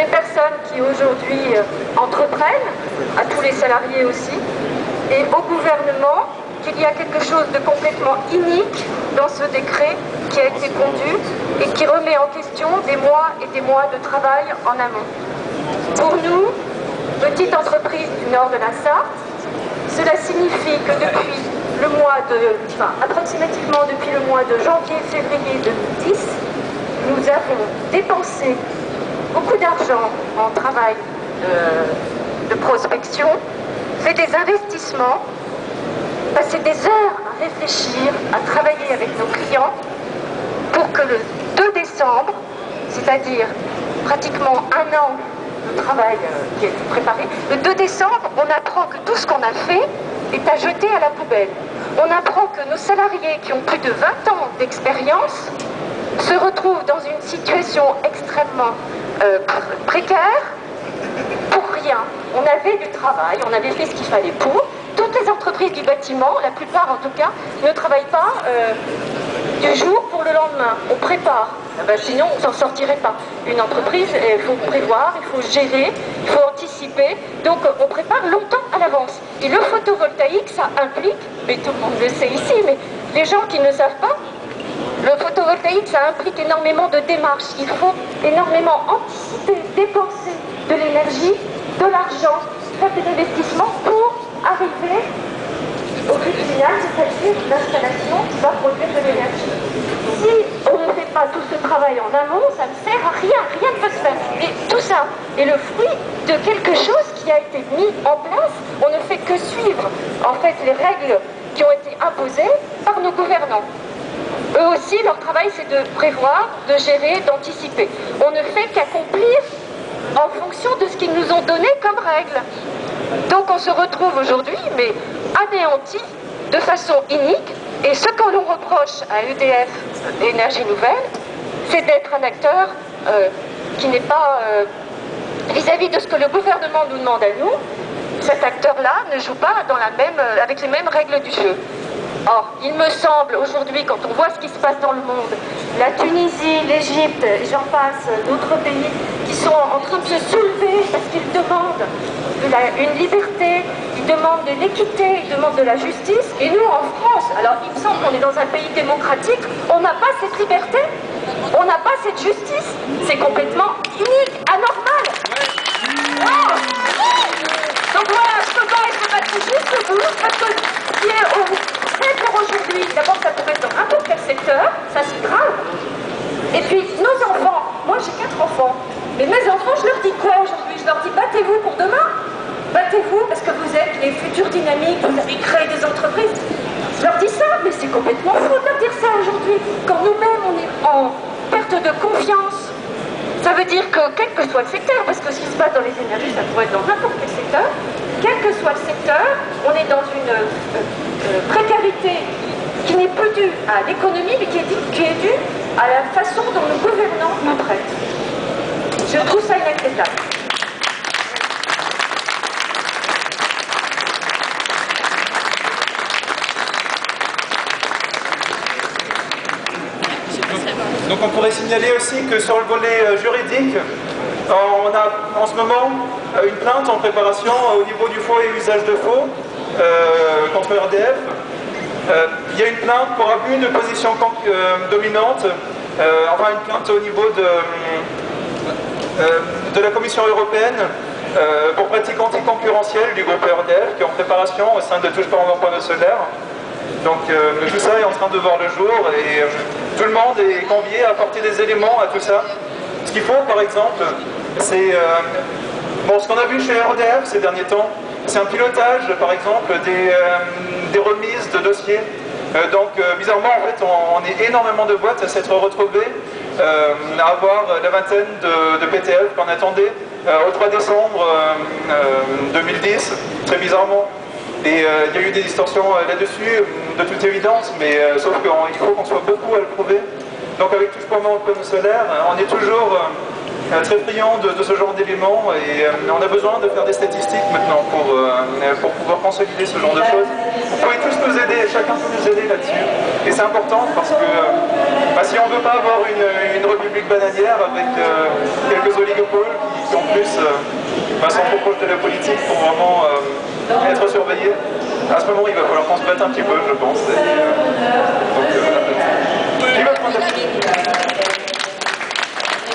des personnes qui aujourd'hui entreprennent, à tous les salariés aussi, et au gouvernement, qu'il y a quelque chose de complètement unique dans ce décret qui a été conduit et qui remet en question des mois et des mois de travail en amont. Pour nous, petite entreprise du nord de la Sarthe, cela signifie que depuis le mois approximativement depuis le mois de janvier-février 2010, nous avons dépensé beaucoup d'argent en travail de prospection, fait des investissements, passé des heures à réfléchir, à travailler avec nos clients pour que le 2 décembre, c'est-à-dire pratiquement un an de travail qui a été préparé, le 2 décembre, on apprend que tout ce qu'on a fait est à jeter à la poubelle. On apprend que nos salariés qui ont plus de 20 ans d'expérience se retrouvent dans une situation extrêmement précaire pour rien. On avait du travail, on avait fait ce qu'il fallait pour. Toutes les entreprises du bâtiment, la plupart en tout cas, ne travaillent pas du jour pour le lendemain. On prépare. Sinon, on ne s'en sortirait pas. Une entreprise, il faut prévoir, il faut gérer, il faut anticiper. Donc, on prépare longtemps à l'avance. Et le photovoltaïque, ça implique, mais tout le monde le sait ici, mais les gens qui ne savent pas, le photovoltaïque, ça implique énormément de démarches. Il faut énormément anticiper, dépenser de l'énergie, de l'argent, faire des investissements pour arriver au but final, c'est-à-dire l'installation qui va produire de l'énergie. Si on ne fait pas tout ce travail en amont, ça ne sert à rien, rien ne peut se faire. Et tout ça est le fruit de quelque chose qui a été mis en place. On ne fait que suivre, en fait, les règles qui ont été imposées par nos gouvernants. Eux aussi, leur travail, c'est de prévoir, de gérer, d'anticiper. On ne fait qu'accomplir en fonction de ce qu'ils nous ont donné comme règles. Donc on se retrouve aujourd'hui, mais anéanti de façon unique. Et ce qu'on nous reproche à EDF Énergie Nouvelle, c'est d'être un acteur qui n'est pas vis-à-vis de ce que le gouvernement nous demande à nous. Cet acteur-là ne joue pas avec les mêmes règles du jeu. Or, il me semble aujourd'hui, quand on voit ce qui se passe dans le monde, la Tunisie, l'Égypte, et j'en passe, d'autres pays qui sont en train de se soulever parce qu'ils demandent une liberté, ils demandent de l'équité, ils demandent de la justice. Et nous, en France, alors il me semble qu'on est dans un pays démocratique, on n'a pas cette liberté, on n'a pas cette justice. C'est complètement unique, anormal. Oh. Donc voilà, je peux pas être battu juste au bout, parce que ce qui est fait pour aujourd'hui, d'abord ça pourrait être dans n'importe quel secteur, ça c'est grave. Et puis nos enfants, moi j'ai 4 enfants, mais mes enfants, je leur dis quoi aujourd'hui? Je leur dis battez-vous pour demain, battez-vous parce que vous êtes les futurs dynamiques, vous avez créé des entreprises. Je leur dis ça, mais c'est complètement faux de leur dire ça aujourd'hui. Quand nous-mêmes on est en perte de confiance, ça veut dire que quel que soit le secteur, parce que ce qui se passe dans les énergies, ça pourrait être dans n'importe quel secteur, quel que soit le secteur, on est dans une précarité qui n'est plus due à l'économie, mais qui est due à la façon dont nos gouvernants nous traitent. Je trouve ça inacceptable. Donc on pourrait signaler aussi que sur le volet juridique, on a en ce moment une plainte en préparation au niveau du faux et usage de faux contre RDF. Il y a une plainte pour abus de position dominante, enfin une plainte au niveau de la Commission européenne pour pratique anticoncurrentielle du groupe RDF qui est en préparation au sein de Touche pas en emploi solaire. Donc tout ça est en train de voir le jour et tout le monde est convié à apporter des éléments à tout ça. Ce qu'il faut par exemple, c'est ce qu'on a vu chez RDF ces derniers temps, c'est un pilotage par exemple des remises de dossiers. Bizarrement en fait on est énormément de boîtes à s'être retrouvées à avoir la vingtaine de PTF qu'on attendait au 3 décembre 2010, très bizarrement. Et il y a eu des distorsions là-dessus, de toute évidence, mais sauf qu'il faut qu'on soit beaucoup à le prouver. Donc avec Touche pas en panneau solaire, on est toujours très friand de ce genre d'éléments et on a besoin de faire des statistiques maintenant pour pouvoir consolider ce genre de choses. Vous pouvez tous nous aider, chacun peut nous aider là-dessus. Et c'est important parce que si on ne veut pas avoir une république bananière avec quelques oligopoles qui ont le politique pour vraiment être surveillé. À ce moment, il va falloir qu'on se batte un petit peu, je pense. Donc,